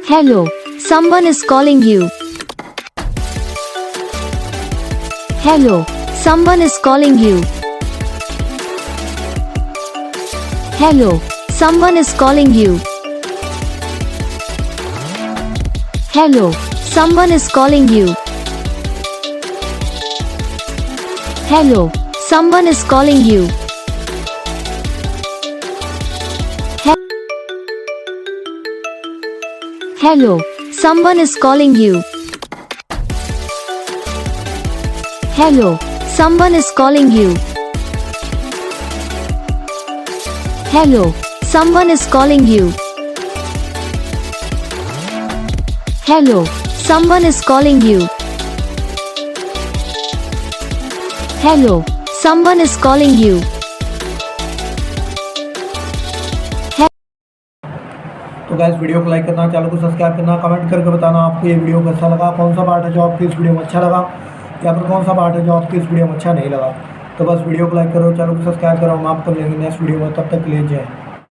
Hello, someone is calling you. Hello, someone is calling you. Hello, someone is calling you. Hello, someone is calling you. Hello, someone is calling you. Hello, someone is calling you. Hello, someone is calling you. Hello, someone is calling you. Hello, someone is calling you. Hello, someone is calling you. तो guys video को like करना, channel को subscribe करना, comment करके बताना आपको ये video कैसा लगा, कौन सा पार्ट है जो आपको इस वीडियो में अच्छा लगा या फिर कौन सा पार्ट है जो आपको इस वीडियो में अच्छा नहीं लगा। तो बस वीडियो को लाइक करो, चैनल को सब्सक्राइब करो। हम आपको मिलेंगे नेक्स्ट वीडियो में, तब तक के लिए जय।